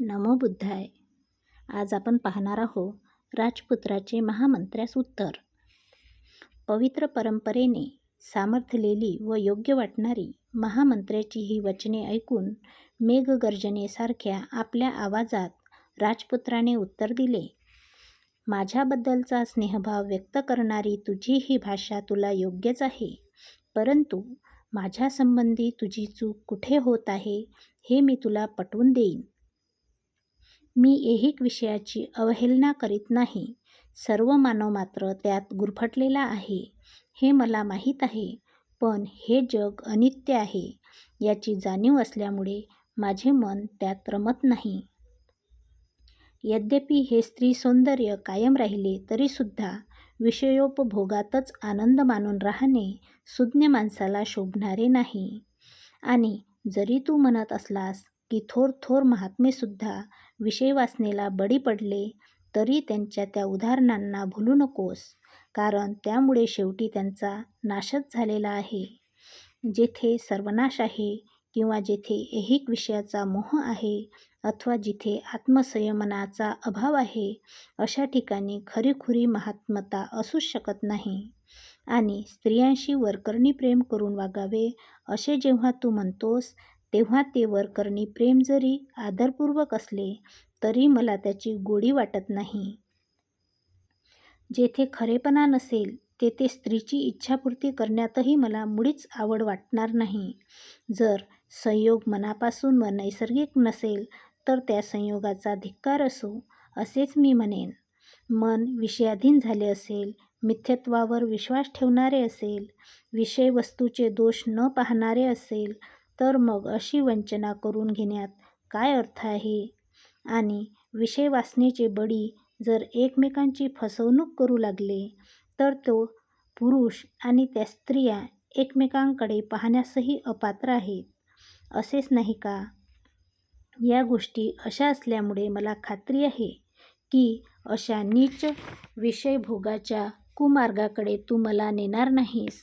नमो बुद्धाय. आज आपण पाहणार आहोत राजपुत्राचे महामंत्र्यास उत्तर. पवित्र परंपरेने सामर्थ्यलेली व योग्य वाटणारी महामंत्र्याची ही वचने ऐकून मेघगर्जनेसारख्या आपल्या आवाजात राजपुत्राने उत्तर दिले. माझ्याबद्दलचा स्नेहभाव व्यक्त करणारी तुझी ही भाषा तुला योग्यच आहे, परंतु माझ्या संबंधी तुझी चूक कुठे होत आहे हे मी तुला पटवून देईन. मी ऐहिक विषयाची अवहेलना करीत नाही. सर्व मानव मात्र त्यात गुरफटलेला आहे हे मला माहीत आहे, पण हे जग अनित्य आहे याची जाणीव असल्यामुळे माझे मन त्यात रमत नाही. यद्यपि हे स्त्री सौंदर्य कायम राहिले तरीसुद्धा विषयोपभोगातच आनंद मानून राहणे सुज्ञ माणसाला शोभणारे नाही. आणि जरी तू म्हणत असलास की थोर थोर महात्मेसुद्धा विषयवासनेला बळी पडले, तरी त्यांच्या त्या उदाहरणांना भुलू नकोस, कारण त्यामुळे शेवटी त्यांचा नाशच झालेला आहे. जेथे सर्वनाश आहे किंवा जेथे ऐहिक विषयाचा मोह आहे अथवा जिथे आत्मसंयमनाचा अभाव आहे, अशा ठिकाणी खरीखुरी महात्मता असूच शकत नाही. आणि स्त्रियांशी वरकरणी प्रेम करून वागावे असे जेव्हा तू म्हणतोस, तेव्हा ते वरकरणी प्रेम जरी आदरपूर्वक असले तरी मला त्याची गोडी वाटत नाही. जेथे खरेपणा नसेल तेथे स्त्रीची इच्छापूर्ती करण्यातही मला मुळीच आवड वाटणार नाही. जर संयोग मनापासून व नैसर्गिक नसेल तर त्या संयोगाचा धिक्कार असो, असेच मी म्हणेन. मन विषयाधीन झाले असेल, मिथ्यत्वावर विश्वास ठेवणारे असेल, विषयवस्तूचे दोष न पाहणारे असेल, तर मग अशी वंचना करून घेण्यात काय अर्थ आहे? आणि विषयवासनेचे बळी जर एकमेकांची फसवणूक करू लागले तर तो पुरुष आणि त्या स्त्रिया एकमेकांकडे पाहण्यासही अपात्र आहेत, असेच नाही का? या गोष्टी अशा असल्यामुळे मला खात्री आहे की अशा नीच विषयभोगाच्या कुमार्गाकडे तू मला नेणार नाहीस.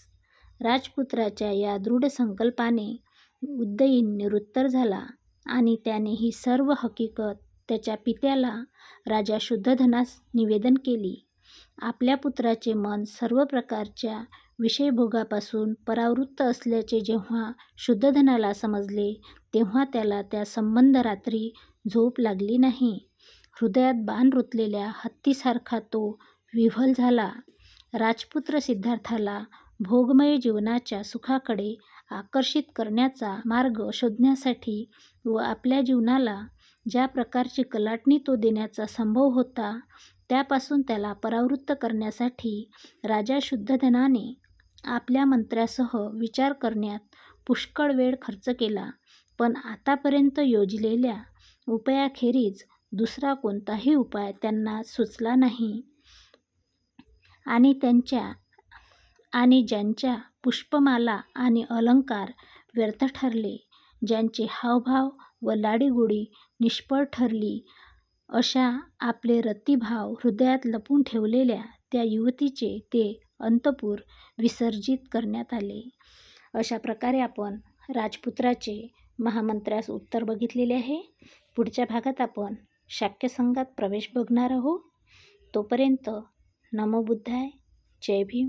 राजपुत्राच्या या दृढ संकल्पाने उदयीन निरुत्तर झाला आणि त्याने ही सर्व हकीकत त्याच्या पित्याला राजा शुद्धधनास निवेदन केली. आपल्या पुत्राचे मन सर्व प्रकारच्या विषयभोगापासून परावृत्त असल्याचे जेव्हा शुद्धधनाला समजले, तेव्हा त्याला त्या संबंध रात्री झोप लागली नाही. हृदयात बाण रुतलेल्या हत्तीसारखा तो विव्हल झाला. राजपुत्र सिद्धार्थाला भोगमय जीवनाच्या सुखाकडे आकर्षित करण्याचा मार्ग शोधण्यासाठी व आपल्या जीवनाला ज्या प्रकारची कलाटणी तो देण्याचा संभव होता, त्यापासून त्याला परावृत्त करण्यासाठी राजा शुद्धधनाने आपल्या मंत्र्यासह विचार करण्यात पुष्कळ वेळ खर्च केला, पण आतापर्यंत योजलेल्या उपायाखेरीज दुसरा कोणताही उपाय त्यांना सुचला नाही. आणि ज्यांच्या पुष्पमाला आणि अलंकार व्यर्थ ठरले, ज्यांचे हावभाव व लाडीगोडी निष्फळ ठरली, अशा आपले रतिभाव हृदयात लपवून ठेवलेल्या त्या युवतीचे ते अंतःपुर विसर्जित करण्यात आले. अशा प्रकारे आपण राजपुत्राचे महामंत्र्यास उत्तर बघितलेले आहे. पुढच्या भागात आपण शाक्यसंगात प्रवेश बघणार आहोत. तोपर्यंत नमो बुद्धाय. जय भीम.